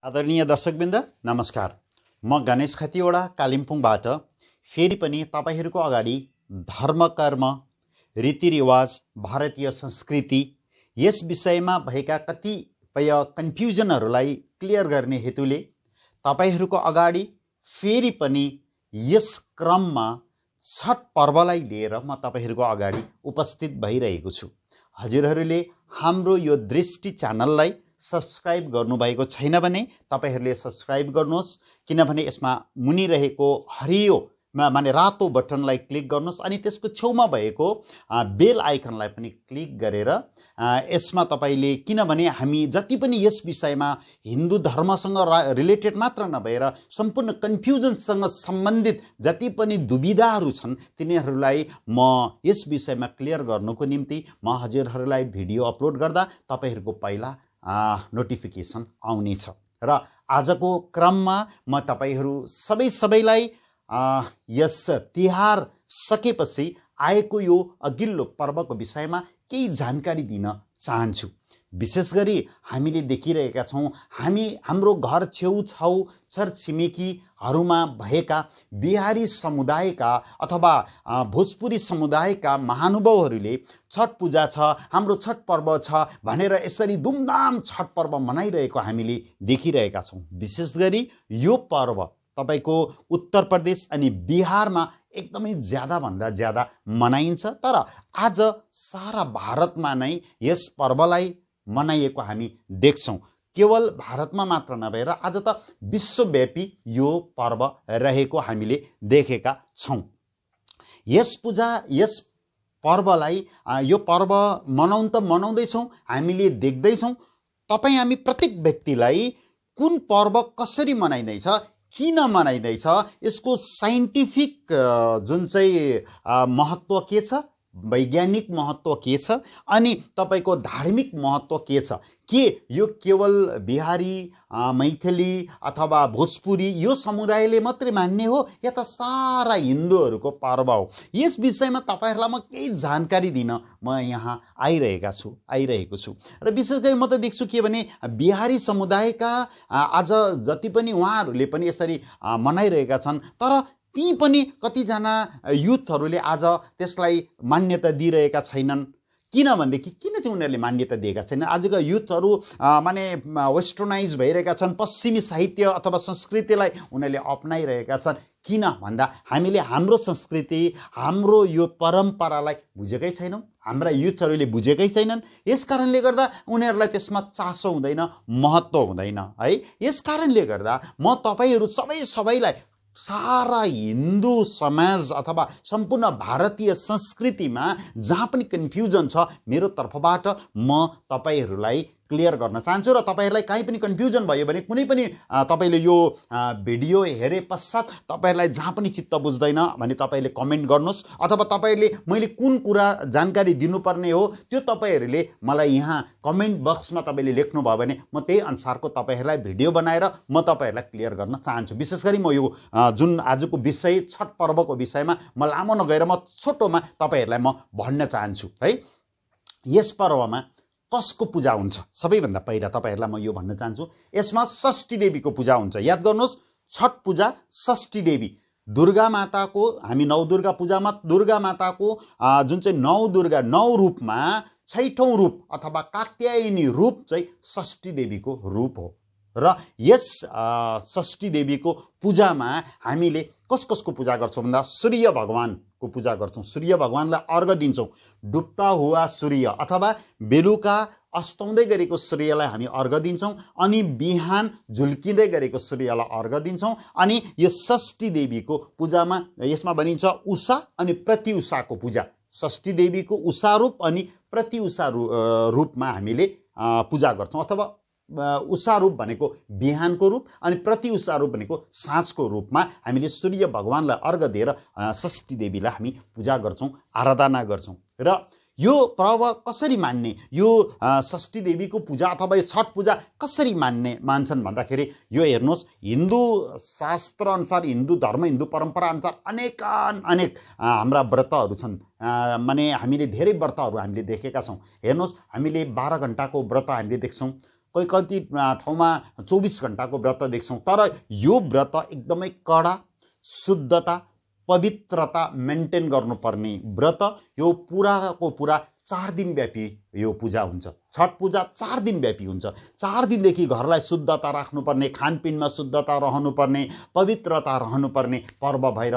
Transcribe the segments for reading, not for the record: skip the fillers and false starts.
आदरणीय दर्शकवृन्द नमस्कार। म गणेश खतिवडा कालिम्पोङबाट फेरि पनि तपाईहरूको अगाडि धर्म कर्म रीतिरिवाज भारतीय संस्कृति यस विषयमा भएका कतिपय कन्फ्युजनहरूलाई क्लियर गर्ने हेतुले तपाईहरूको अगाडि फेरि पनि यस क्रममा छठ पर्वलाई लिएर म तपाईहरूको अगाडि उपस्थित भइरहेको छु। हजुरहरूले हाम्रो यो दृष्टि च्यानललाई सब्सक्राइब गर्नुभएको छैन भने तपाईहरूले सब्सक्राइब गर्नुहोस्, किनभने यसमा मुनि रहेको हरियो माने रातो बटनलाई क्लिक गर्नुहोस् अनि त्यसको छेउमा भएको बेल आइकनलाई पनि क्लिक गरेर यसमा तपाईले, किनभने हामी जति पनि यस विषयमा हिन्दू धर्मसँग रिलेटेड मात्र नभएर सम्पूर्ण कन्फ्युजनसँग सम्बन्धित जति पनि दुविधाहरू छन् तिनीहरूलाई म यस विषयमा क्लियर गर्नको निम्ति म हजुरहरूलाई भिडियो अपलोड गर्दा तपाईहरूको पहिला नोटिफिकेसन आउनेछ। र आजको क्रममा म तपाईहरू सबैलाई यस तिहार सकेपछि आएको यो अघिल्लो पर्वको विषयमा केही जानकारी दिन चाहन्छु। विशेष गरी हामीले देखिरहेका छौँ, हाम्रो घर छेउछाउ छरछिमेकीहरूमा भएका बिहारी समुदायका अथवा भोजपुरी समुदायका महानुभावहरूले छठ पूजा छ, हाम्रो छठ पर्व छ भनेर यसरी धुमधाम छठ पर्व मनाइरहेको हामीले देखिरहेका छौँ। विशेष गरी यो पर्व तपाईको उत्तर प्रदेश अनि बिहारमा एकदमै ज्यादाभन्दा ज्यादा मनाइन्छ, तर आज सारा भारतमा नै यस पर्वलाई मनाइएको हामी देख्छौँ। केवल भारतमा मात्र नभएर आज त विश्वव्यापी यो पर्व रहेको हामीले देखेका छौँ। यस पर्वलाई यो पर्व मनाउन त मनाउँदैछौँ, हामीले देख्दैछौँ। हामी प्रत्येक व्यक्तिलाई कुन पर्व कसरी मनाइँदैछ, किन मनाइँदैछ, यसको साइन्टिफिक जुन चाहिँ महत्त्व के छ, वैज्ञानिक महत्त्व के छ अनि तपाईको धार्मिक महत्त्व के छ, के यो केवल बिहारी मैथिली अथवा भोजपुरी यो समुदायले मात्रै मान्ने हो या त सारा हिन्दूहरूको पर्व हो, यस विषयमा तपाईहरूलाई म केही जानकारी दिन म यहाँ आइरहेको छु। र विशेष गरी म त देख्छु के भने बिहारी समुदायका आज जति पनि उहाँहरूले पनि यसरी मनाइरहेका छन्, तर ती पनि कतिजना युथहरूले आज त्यसलाई मान्यता दिइरहेका छैनन्। किनभनेदेखि किन चाहिँ उनीहरूले मान्यता दिएका छैनन्? आजका युथहरू माने वेस्टर्नाइज भइरहेका छन्, पश्चिमी साहित्य अथवा संस्कृतिलाई उनीहरूले अपनाइरहेका छन्। किन भन्दा हामीले हाम्रो संस्कृति, हाम्रो यो परम्परालाई बुझेकै छैनौँ, हाम्रा युथहरूले बुझेकै छैनन्। यस कारणले गर्दा उनीहरूलाई त्यसमा चासो हुँदैन, महत्त्व हुँदैन है। यस कारणले गर्दा म तपाईहरू सबैलाई सारा हिन्दू समाज अथवा सम्पूर्ण भारतीय संस्कृतिमा जहाँ पनि कन्फ्युजन छ, मेरो तर्फबाट म तपाईहरूलाई क्लियर गर्न चाहन्छु। र तपाईहरूलाई कहीँ पनि कन्फ्युजन भयो भने कुनै पनि तपाईले यो भिडियो हेरे पश्चात तपाईहरूलाई जहाँ पनि चित्त बुझ्दैन भने तपाईले कमेन्ट गर्नुहोस्, अथवा तपाईले मैले कुन कुरा जानकारी दिनुपर्ने हो त्यो तपाईहरूले मलाई यहाँ कमेन्ट बक्समा तपाईले लेख्नुभयो भने म त्यही अनुसारको तपाईहरूलाई भिडियो बनाएर म तपाईहरूलाई क्लियर गर्न चाहन्छु। विशेष गरी म यो जुन आजको विषय छठ पर्वको विषयमा म लामो नगएर म छोटोमा तपाईहरूलाई म भन्न चाहन्छु है। यस पर्वमा कसको पूजा हुन्छ? सबैभन्दा पहिला तपाईहरूलाई म यो भन्न चाहन्छु, यसमा षष्ठी देवीको पूजा हुन्छ। याद गर्नुहोस्, छठ पूजा षष्ठी देवी दुर्गा माताको, हामी नवदुर्गा पूजामा दुर्गा माताको जुन चाहिँ नौ रूपमा छैठौं रूप अथवा कात्यायनी रूप चाहिँ षष्ठी देवीको रूप हो। र यस षष्ठी देवीको पूजामा हामीले कसको पूजा गर्छौँ भन्दा सूर्य भगवानको पूजा गर्छौँ। सूर्य भगवानलाई अर्घ दिन्छौँ। डुब्ता हुआ सूर्य अथवा बेलुका अस्ताउँदै गरेको सूर्यलाई हामी अर्घ दिन्छौँ अनि बिहान झुल्किँदै गरेको सूर्यलाई अर्घ दिन्छौँ। अनि यो षष्ठी देवीको पूजामा यसमा भनिन्छ उषा अनि प्रतिउषाको पूजा। षष्ठी देवीको उषा रूप अनि प्रतिउषा रूपमा हामीले पूजा गर्छौँ, अथवा उषा रूप भनेको बिहानको रूप अनि प्रति उषा रूप भनेको साँझको रूपमा हामीले सूर्य भगवानलाई अर्घ दिएर षष्ठी देवीलाई हामी पूजा गर्छौँ, आराधना गर्छौँ। र यो पर्व कसरी मान्ने, यो षष्ठी देवीको पूजा अथवा यो छठ पूजा कसरी मान्छन् भन्दाखेरि यो हेर्नुहोस्, हिन्दू शास्त्र अनुसार, हिन्दू धर्म, हिन्दू परम्परा अनुसार अनेक हाम्रा व्रतहरू छन्। माने हामीले धेरै व्रतहरू हामीले देखेका छौँ। हेर्नुहोस्, हामीले 12 घण्टाको व्रत हामीले देख्छौँ, कति ठाउँमा 24 घण्टाको व्रत देख्छौँ। तर यो व्रत एकदमै कडा, शुद्धता, पवित्रता मेन्टेन गर्नुपर्ने व्रत। यो पुराको पुरा 4 दिन व्यापी यो पूजा हुन्छ। छठ पूजा 4 दिन व्यापी हुन्छ। 4 दिनदेखि घरलाई शुद्धता राख्नुपर्ने, खानपिनमा शुद्धता रहनुपर्ने, पवित्रता रहनुपर्ने पर्व भएर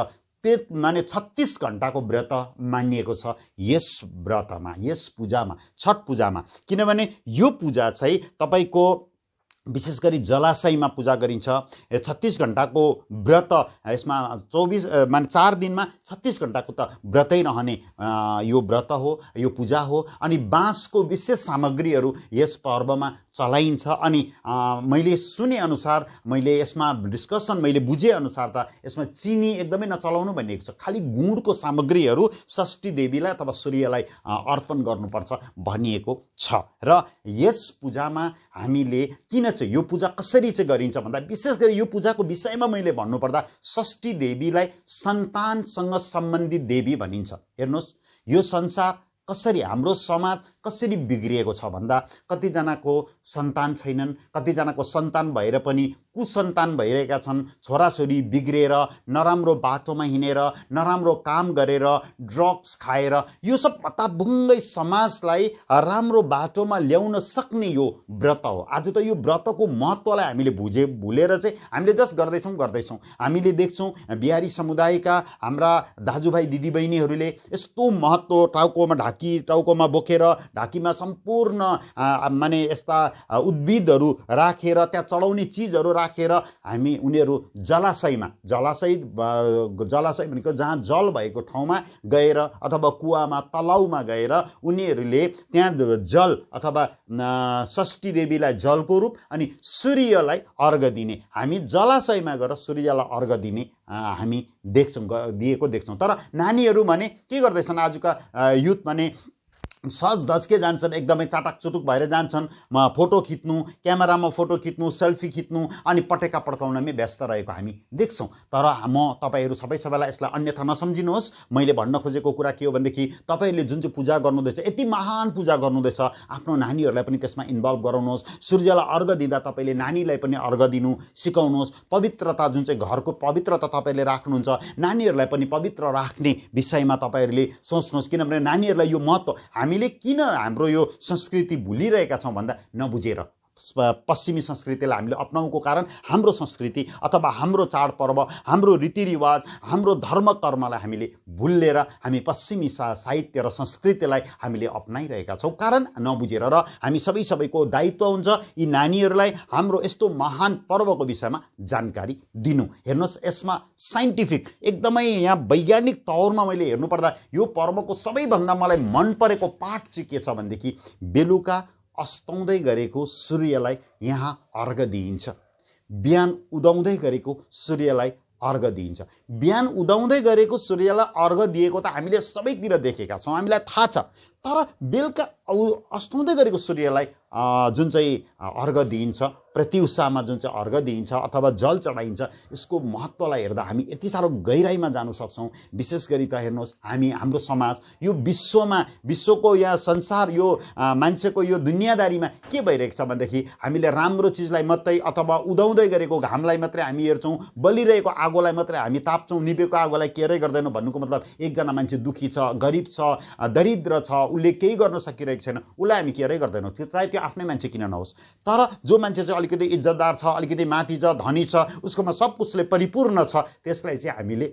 माने 36 घण्टाको व्रत मानिएको छ यस व्रतमा, यस पूजामा, छठ पूजामा। किनभने यो पूजा चाहिँ तपाईँको विशेष गरी जलाशयमा पूजा गरिन्छ। 36 घण्टाको व्रत, यसमा 24 माने 4 दिनमा 36 घण्टाको त व्रतै रहने यो व्रत हो, यो पूजा हो। अनि बाँसको विशेष सामग्रीहरू यस पर्वमा चलाइन्छ। अनि मैले सुने अनुसार, मैले यसमा डिस्कसन मैले बुझे अनुसार त यसमा चिनी एकदमै नचलाउनु भनिएको छ। खालि गुडको सामग्रीहरू षष्ठी देवीलाई अथवा सूर्यलाई अर्पण गर्नुपर्छ भनिएको छ। र यस पूजामा हामीले किन चाहिँ यो पूजा कसरी चाहिँ गरिन्छ भन्दा, विशेष गरी यो पूजाको विषयमा मैले भन्नुपर्दा षष्ठी देवीलाई सन्तानसँग सम्बन्धित देवी भनिन्छ। हेर्नुहोस्, यो संसार कसरी, हाम्रो समाज कसरी बिग्रिएको छ भन्दा, कतिजनाको सन्तान छैनन्, कतिजनाको सन्तान भएर पनि कुसन्तान भइरहेका छन्। छोराछोरी बिग्रिएर नराम्रो बाटोमा हिँडेर, नराम्रो काम गरेर, ड्रग्स खाएर, यो सब हताबुङ्गै समाजलाई राम्रो बाटोमा ल्याउन सक्ने यो व्रत हो। आज त यो व्रतको महत्त्वलाई हामीले भुलेर चाहिँ हामीले जस्ट गर्दैछौँ। हामीले देख्छौँ बिहारी समुदायका हाम्रा दाजुभाइ दिदीबहिनीहरूले यस्तो महत्त्व टाउकोमा बोकेर, ढाकीमा सम्पूर्ण माने यस्ता उद्भिदहरू राखेर, त्यहाँ चढाउने चिजहरू राखेर उनीहरू जलाशय भनेको जहाँ जल भएको ठाउँमा गएर अथवा कुवामा, तलाउमा गएर उनीहरूले त्यहाँ जल अथवा षष्ठी देवीलाई जलको रूप अनि सूर्यलाई अर्घ दिने, हामी जलाशयमा गएर सूर्यलाई अर्घ दिने हामी दिएको देख्छौँ। तर नानीहरू भने के गर्दैछन्, आजका युथ भने सज धज्के जान्छन्, एकदमै चाटाक चुटुक भएर जान्छन्, फोटो खिच्नु, क्यामेरामा फोटो खिच्नु, सेल्फी खिच्नु अनि पटेका पड्काउनमै व्यस्त रहेको हामी देख्छौँ। तर म तपाईँहरू सबैलाई यसलाई अन्यथा नसम्झिनुहोस्। मैले भन्न खोजेको कुरा के हो भनेदेखि, तपाईँहरूले जुन चाहिँ पूजा गर्नुहुँदैछ, यति महान पूजा गर्नुहुँदैछ, आफ्नो नानीहरूलाई पनि त्यसमा इन्भल्भ गराउनुहोस्। सूर्यलाई अर्घ दिँदा तपाईँले नानीलाई पनि अर्घ दिनु सिकाउनुहोस्। पवित्रता, जुन चाहिँ घरको पवित्रता तपाईँहरूले राख्नुहुन्छ, नानीहरूलाई पनि पवित्र राख्ने विषयमा तपाईँहरूले सोच्नुहोस्। किनभने नानीहरूलाई यो महत्त्व, हामीले किन हाम्रो यो संस्कृति भुलिरहेका छौँ भन्दा, नबुझेर पश्चिमी संस्कृतिलाई हामीले अपनाउनुको कारण हाम्रो संस्कृति अथवा हाम्रो चाडपर्व, हाम्रो रीतिरिवाज, हाम्रो धर्म कर्मलाई हामीले भुलेर हामी पश्चिमी साहित्य र संस्कृतिलाई हामीले अपनाइरहेका छौँ, कारण नबुझेर। र हामी सबैको दायित्व हुन्छ यी नानीहरूलाई हाम्रो यस्तो महान पर्वको विषयमा जानकारी दिनु। हेर्नुहोस्, यसमा साइन्टिफिक एकदमै यहाँ वैज्ञानिक तौरमा मैले हेर्नुपर्दा यो पर्वको सबैभन्दा मलाई मन परेको पाठ चाहिँ के छ भनेदेखि, बेलुका अस्ताउँदै गरेको सूर्यलाई यहाँ अर्घ दिइन्छ। बिहान उदाउँदै गरेको सूर्यलाई अर्घ दिइन्छ। बिहान उदाउँदै गरेको सूर्यलाई अर्घ दिएको त हामीले सबैतिर देखेका छौँ, हामीलाई थाहा छ। तर बेलुका अस्ताउँदै गरेको सूर्यलाई जुन चाहिँ अर्घ दिइन्छ, प्रत्युषामा जुन चाहिँ अर्घ दिइन्छ अथवा जल चढाइन्छ, यसको महत्त्वलाई हेर्दा हामी यति साह्रो गहिराइमा जान सक्छौँ। विशेष गरी त हेर्नुहोस्, हाम्रो समाज यो विश्वको या संसार, यो मान्छेको यो दुनियाँदारीमा के भइरहेको छ भनेदेखि, हामीले राम्रो चिजलाई मात्रै अथवा उदाउँदै गरेको घामलाई मात्रै हामी हेर्छौँ, बलिरहेको आगोलाई मात्रै हामी ताप्छौँ, निभेको आगोलाई केयरै गर्दैनौँ। भन्नुको मतलब एकजना मान्छे दुखी छ, गरिब छ, दरिद्र छ, उसले केही गर्न सकिरहेको छैन, उसलाई हामी केयरै गर्दैनौँ, चाहे त्यो आफ्नै मान्छे किन नहोस्। तर जो मान्छे चाहिँ अलिकति इज्जतदार छ, अलिकति माथि छ, धनी छ, उसकोमा सब कुछले परिपूर्ण छ, त्यसलाई चाहिँ हामीले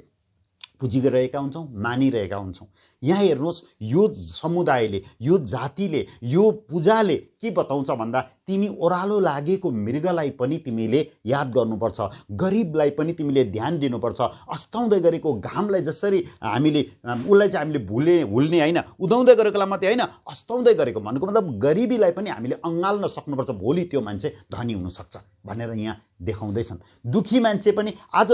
पुजिरहेका हुन्छौँ, मानिरहेका हुन्छौँ। यहाँ हेर्नुहोस्, यो समुदायले, यो जातिले, यो पूजाले के बताउँछ भन्दा, तिमी ओह्रालो लागेको मृगलाई पनि तिमीले याद गर्नुपर्छ, गरिबलाई पनि तिमीले ध्यान दिनुपर्छ। अस्ताउँदै गरेको घामलाई जसरी उसलाई चाहिँ हामीले भुल्ने होइन, उदाउँदै गरेकोलाई मात्रै होइन, अस्ताउँदै गरेको भन्नुको मतलब गरिबीलाई पनि हामीले अँगाल्न सक्नुपर्छ, भोलि त्यो मान्छे धनी हुनसक्छ भनेर यहाँ देखाउँदैछन्। दुखी मान्छे पनि, आज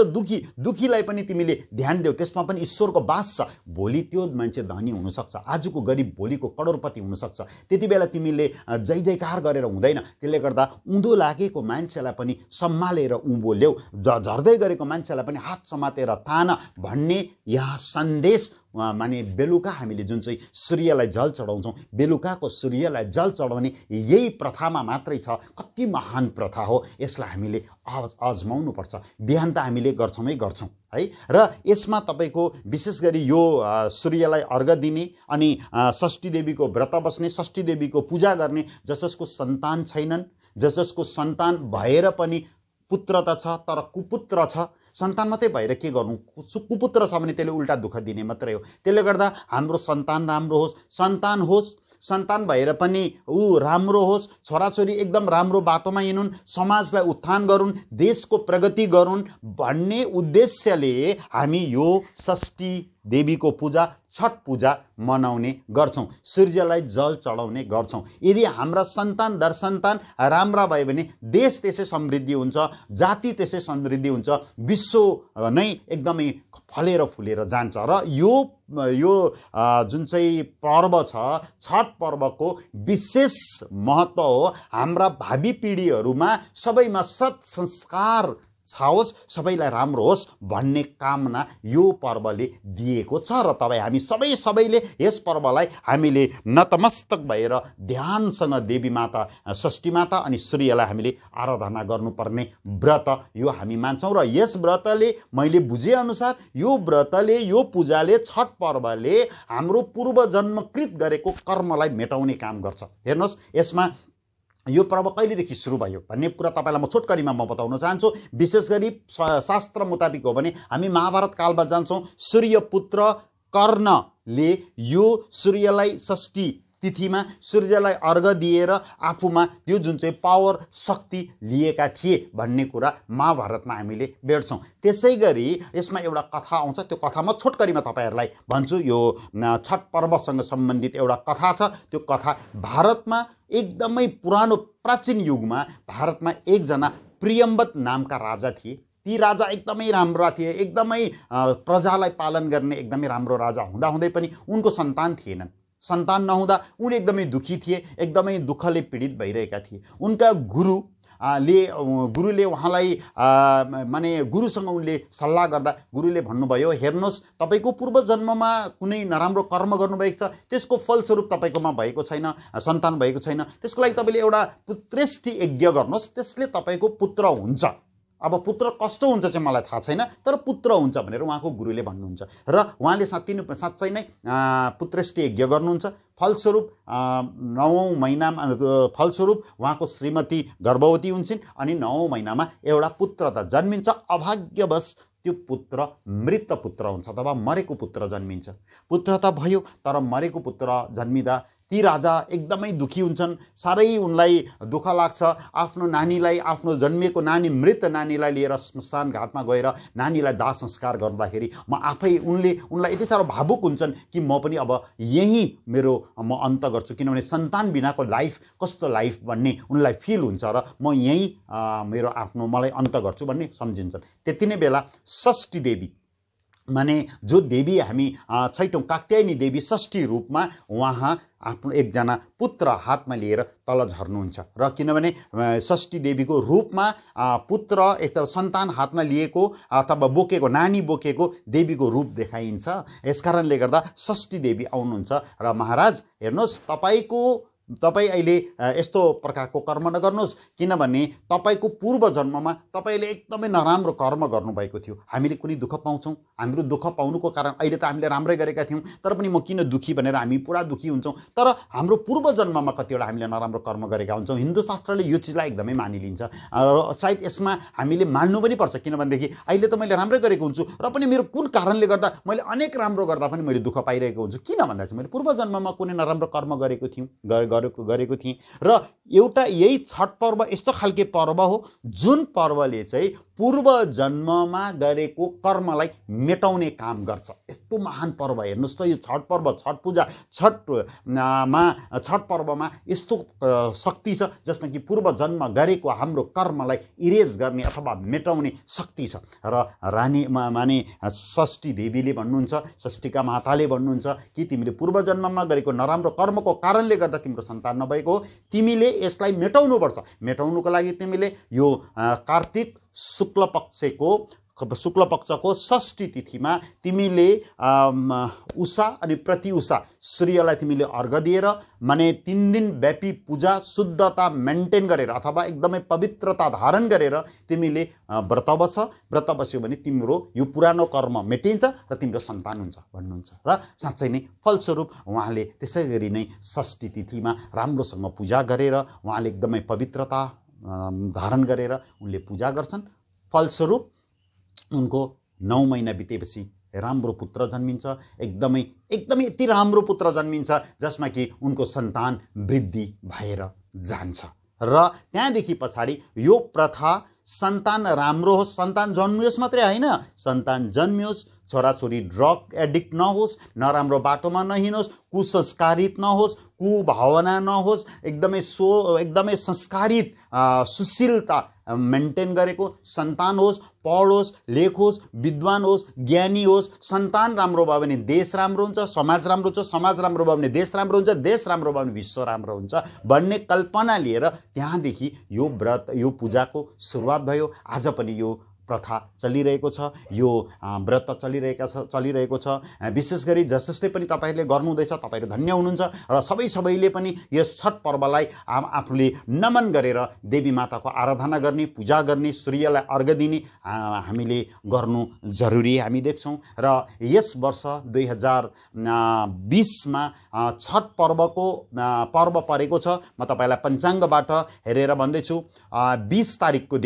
दुखीलाई पनि तिमीले ध्यान देऊ, त्यसमा पनि ईश्वरको बास छ, भोलि त्यो मान्छे धनी हुनसक्छ। आजको गरिब भोलिको करोडपति हुनसक्छ। त्यति बेला तिमीले जय जयकार गरेर हुँदैन, त्यसले गर्दा उँधो लागेको मान्छेलाई पनि सम्हालेर उँभो ल्याऊ, झर्दै गरेको मान्छेलाई पनि हात समातेर तान भन्ने यहाँ सन्देश माने बेलुका हामीले जुन चाहिँ सूर्यलाई जल चढाउँछौँ, बेलुकाको सूर्यलाई जल चढाउने यही प्रथामा मात्रै छ। कति महान प्रथा हो, यसलाई हामीले अजमाउनुपर्छ। बिहान त हामीले गर्छौँ है। र यसमा तपाईँको विशेष गरी यो सूर्यलाई अर्घ दिने अनि षष्ठी देवीको व्रत बस्ने, षष्ठी देवीको पूजा गर्ने, जसको सन्तान छैनन्, जसको सन्तान भएर पनि पुत्र त छ तर कुपुत्र छ, सन्तान मात्रै भएर के गर्नु, कुपुत्र छ भने त्यसले उल्टा दुःख दिने मात्रै हो। त्यसले गर्दा हाम्रो सन्तान राम्रो होस्, सन्तान भएर पनि ऊ राम्रो होस्, छोराछोरी एकदम राम्रो बाटोमा हिँडुन्, समाजलाई उत्थान गरून्, देशको प्रगति गरून् भन्ने उद्देश्यले हामी यो षष्ठी देवीको पूजा, छठ पूजा मनाउने गर्छौँ, सूर्यलाई जल चढाउने गर्छौँ। यदि हाम्रा सन्तान दर सन्तान राम्रा भयो भने देश त्यसै समृद्धि हुन्छ, जाति त्यसै समृद्धि हुन्छ, विश्व नै एकदमै फलेर फुलेर जान्छ। र यो जुन चाहिँ पर्व छ, छठ पर्वको विशेष महत्त्व हो हाम्रा भावी पिँढीहरूमा सबैमा सत् संस्कार छाओस्, सबैलाई राम्रो होस् भन्ने कामना यो पर्वले दिएको छ। र हामी सबैले यस पर्वलाई हामीले नतमस्तक भएर ध्यानसँग देवी माता, षष्ठी माता अनि सूर्यलाई हामीले आराधना गर्नुपर्ने व्रत यो हामी मान्छौँ। र यस व्रतले, मैले बुझेअनुसार यो व्रतले, यो पूजाले, छठ पर्वले हाम्रो पूर्वजन्मकृत गरेको कर्मलाई मेटाउने काम गर्छ। हेर्नुहोस्, यसमा यो पर्व कहिलेदेखि सुरु भयो भन्ने कुरा तपाईँलाई म छोटकरीमा बताउन चाहन्छु। विशेष गरी शास्त्र मुताबिक हो भने हामी महाभारत कालमा जान्छौँ। सूर्यपुत्र कर्णले यो सूर्यलाई षष्ठी तिथिमा सूर्यलाई अर्घ दिएर आफूमा त्यो जुन चाहिँ पावर, शक्ति लिएका थिए भन्ने कुरा महाभारतमा हामीले भेट्छौँ। त्यसै गरी यसमा एउटा कथा आउँछ, त्यो कथा म छोटकरीमा तपाईँहरूलाई भन्छु। यो छठ पर्वसँग सम्बन्धित एउटा कथा छ। त्यो कथा भारतमा एकदमै पुरानो प्राचीन युगमा भारतमा एकजना प्रियम्बत नामका राजा थिए। ती राजा एकदमै राम्रा थिए, एकदमै प्रजालाई पालन गर्ने एकदमै राम्रो राजा हुँदाहुँदै पनि उनको सन्तान थिएनन्। सन्तान नहुँदा उनी एकदमै दुखी थिए, एकदमै दुःखले पीडित भइरहेका थिए। उनका गुरुले उहाँलाई माने गुरुसँग उनले सल्लाह गर्दा गुरुले भन्नुभयो, हेर्नुहोस् तपाईँको पूर्वजन्ममा कुनै नराम्रो कर्म गर्नुभएको छ, त्यसको फलस्वरूप तपाईँकोमा भएको छैन, सन्तान भएको छैन। त्यसको लागि तपाईँले एउटा पुत्रेष्टि यज्ञ गर्नुहोस्, त्यसले तपाईँको पुत्र हुन्छ। अब पुत्र कस्तो हुन्छ चाहिँ मलाई थाहा छैन, तर पुत्र हुन्छ भनेर उहाँको गुरुले भन्नुहुन्छ। र उहाँले साँच्चै नै पुत्रेष्टि यज्ञ गर्नुहुन्छ। फलस्वरूप 9औं महिनामा उहाँको श्रीमती गर्भवती हुन्छन् अनि 9औं महिनामा एउटा पुत्र त जन्मिन्छ। अभाग्यवश त्यो पुत्र मृत पुत्र हुन्छ अथवा मरेको पुत्र जन्मिन्छ। पुत्र त भयो तर मरेको पुत्र जन्मिँदा ती राजा एकदमै दुखी हुन्छन्, साह्रै उनलाई दुःख लाग्छ। आफ्नो नानीलाई, आफ्नो जन्मिएको नानी, मृत नानीलाई लिएर श्मशान घाटमा गएर नानीलाई दाह संस्कार गर्दाखेरि उनलाई यति साह्रो भावुक हुन्छन् कि म पनि अब यहीँ म अन्त गर्छु, किनभने सन्तान बिनाको लाइफ कस्तो लाइफ भन्ने उनलाई फिल हुन्छ र म यहीँ मलाई अन्त गर्छु भन्ने सम्झिन्छन्। त्यति नै बेला षष्ठी देवी माने जो देवी हामी छैटौँ कात्यायनी देवी षष्ठी रूपमा उहाँ आफ्नो एकजना पुत्र हातमा लिएर तल झर्नुहुन्छ। र किनभने षष्ठी देवीको रूपमा पुत्र एक सन्तान हातमा लिएको अथवा बोकेको, नानी बोकेको देवीको रूप देखाइन्छ। यसकारणले गर्दा षष्ठी देवी आउनुहुन्छ र महाराज हेर्नुहोस्, तपाईँ अहिले यस्तो प्रकारको कर्म नगर्नुहोस्, किनभने तपाईँको पूर्व जन्ममा तपाईँले एकदमै नराम्रो कर्म गर्नुभएको थियो। हामीले कुनै दुःख पाउँछौँ, हाम्रो दुःख पाउनुको कारण अहिले त हामीले राम्रै गरेका थियौँ, तर पनि म किन दुःखी भनेर हामी पुरा दुःखी हुन्छौँ। तर हाम्रो पूर्व जन्ममा कतिवटा हामीले नराम्रो कर्म गरेका हुन्छौँ। हिन्दू शास्त्रले यो चिजलाई एकदमै मानिलिन्छ र सायद यसमा हामीले मान्नु पनि पर्छ, किनभनेदेखि अहिले त मैले राम्रै गरेको हुन्छु र पनि मेरो कुन कारणले गर्दा मैले अनेक राम्रो गर्दा पनि मैले दुःख पाइरहेको हुन्छु, किन भन्दा चाहिँ मैले पूर्व जन्ममा कुनै नराम्रो कर्म गरेको थिएँ। र एउटा यही छठ पर्व यस्तो खालके पर्व हो जुन पर्वले चाहिँ पूर्व जन्ममा गरेको कर्मलाई मेटाउने काम गर्छ। यस्तो महान पर्व हेर्नुहोस् त यो छठ पर्व, छठ पूजा, छठ पर्वमा यस्तो शक्ति छ जसमा कि पूर्व जन्म गरेको हाम्रो कर्मलाई इरेज गर्ने अथवा मेटाउने शक्ति छ। र रानी माने षष्ठी देवीले भन्नुहुन्छ, षष्ठीका माताले भन्नुहुन्छ कि तिमीले पूर्व जन्ममा गरेको नराम्रो कर्मको कारणले गर्दा तिम्रो सन्तान नभएको हो, तिमीले यसलाई मेटाउनुपर्छ। मेटाउनुको लागि तिमीले यो कार्तिक शुक्ल पक्षको शुक्ल पक्षको षष्ठी तिथिमा तिमीले उषा अनि प्रति उषा सूर्यलाई तिमीले अर्घ दिएर माने 3 दिन व्यापी पूजा शुद्धता मेन्टेन गरेर अथवा एकदमै पवित्रता धारण गरेर तिमीले व्रत बस। व्रत बस्यो भने तिम्रो यो पुरानो कर्म मेटिन्छ र तिम्रो सन्तान हुन्छ भन्नुहुन्छ। र साँच्चै नै फलस्वरूप उहाँले त्यसै गरी नै षष्ठी तिथिमा राम्रोसँग पूजा गरेर उहाँले एकदमै पवित्रता धारण गरेर उनले पूजा गर्छन्। फलस्वरूप उनको 9 महिना बितेपछि राम्रो पुत्र जन्मिन्छ। एकदमै एकदमै यति राम्रो पुत्र जन्मिन्छ जसमा कि उनको सन्तान वृद्धि भएर जान्छ। र त्यहाँदेखि पछाडि यो प्रथा सन्तान राम्रो होस्, सन्तान जन्मियोस् मात्रै होइन, सन्तान जन्मियोस्, छोराछोरी ड्रग एडिक्ट नहोस्, नराम्रो बाटोमा नहिँडोस्, कुसंस्कारित नहोस्, कुभावना नहोस्, एकदमै संस्कारित सुशीलता मेन्टेन गरेको सन्तान होस्, पढोस्, लेखोस्, विद्वान होस्, ज्ञानी होस्। सन्तान राम्रो भयो भने देश राम्रो हुन्छ, समाज राम्रो हुन्छ, समाज राम्रो भयो भने देश राम्रो हुन्छ, देश राम्रो भयो भने विश्व राम्रो हुन्छ भन्ने कल्पना लिएर त्यहाँदेखि यो व्रत यो पूजाको सुरुवात भयो। आज पनि यो प्रथा चलिरहेको छ, यो व्रत चलिरहेको छ। विशेष गरी जसले पनि तपाईहरुले गर्नुहुँदैछ तपाईहरु धन्य हुनुहुन्छ र सबैले पनि यस छठ पर्वलाई आफूले नमन गरेर देवी माताको आराधना गर्ने, पूजा गर्ने, सूर्यलाई अर्घ दिने हामीले गर्नु जरुरी हामी देख्छौं। र यस वर्ष 2020 मा छठ पर्वको पर्व परेको छ। म तपाईलाई पञ्चाङ्गबाट हेरेर भन्दैछु 20 तारिखको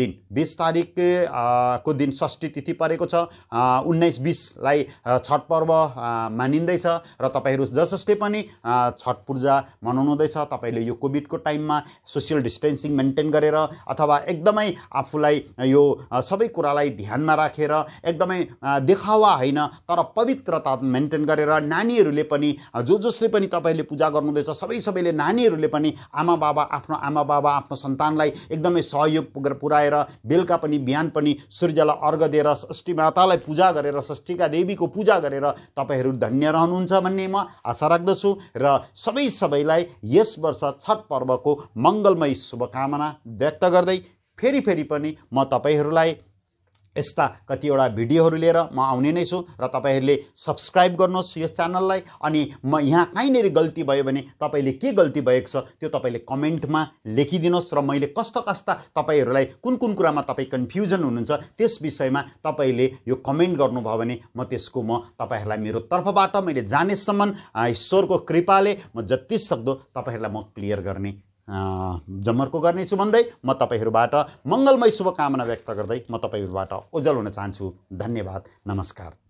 दिन षष्ठी तिथि परेको छ। 19-20 लाई छठ पर्व मानिँदैछ र तपाईहरु जसले पनि छठ पूजा मनाउनुहुँदैछ तपाईले यो कोभिडको टाइममा सोशल डिस्टेन्सिङ मेन्टेन गरेर अथवा एकदमै आफूलाई यो सबै कुरालाई ध्यानमा राखेर एकदमै देखावा हैन तर पवित्रता मेन्टेन गरेर नानीहरुले पनि जसले पनि तपाईले पूजा गर्नुहुँदैछ सबैले नानीहरुले पनि आफ्नो आमा बाबा आफ्नो सन्तानलाई एकदमै सहयोग पुर्याएर बेलुका पनि बिहान पनि सूर्यलाई अर्घ दिएर षष्ठी मातालाई पूजा गरेर षष्ठीका देवीको पूजा गरेर तपाईहरु धन्य रहनुहुन्छ भन्ने म आशा राख्दछु। र सबैलाई यस वर्ष छठ पर्वको मंगलमय शुभकामना व्यक्त गर्दै फेरि पनि म तपाईहरुलाई यस्ता कतिवटा भिडियोहरु लिएर म आउने नै छु र तपाईहरुले सब्स्क्राइब गर्नुहोस् यस च्यानललाई। अनि म यहाँ कहीँनेरि गल्ती भयो भने तपाईले के गल्ती भएको छ त्यो तपाईले कमेन्टमा लेखिदिनुहोस् र मैले कस्ता तपाईहरुलाई कुन कुरामा तपाई कन्फ्युजन हुनुहुन्छ त्यस विषयमा तपाईले यो कमेन्ट गर्नुभयो भने म त्यसको तपाईहरुलाई मेरो तर्फबाट मैले जानेसम्म ईश्वरको कृपाले म जति सक्दो तपाईहरुलाई म क्लियर गर्ने जमर्को गर्नेछु भन्दै म तपाईहरुबाट मंगलमय शुभकामना व्यक्त गर्दै म तपाईहरुबाट ओझल हुन चाहन्छु। धन्यवाद, नमस्कार।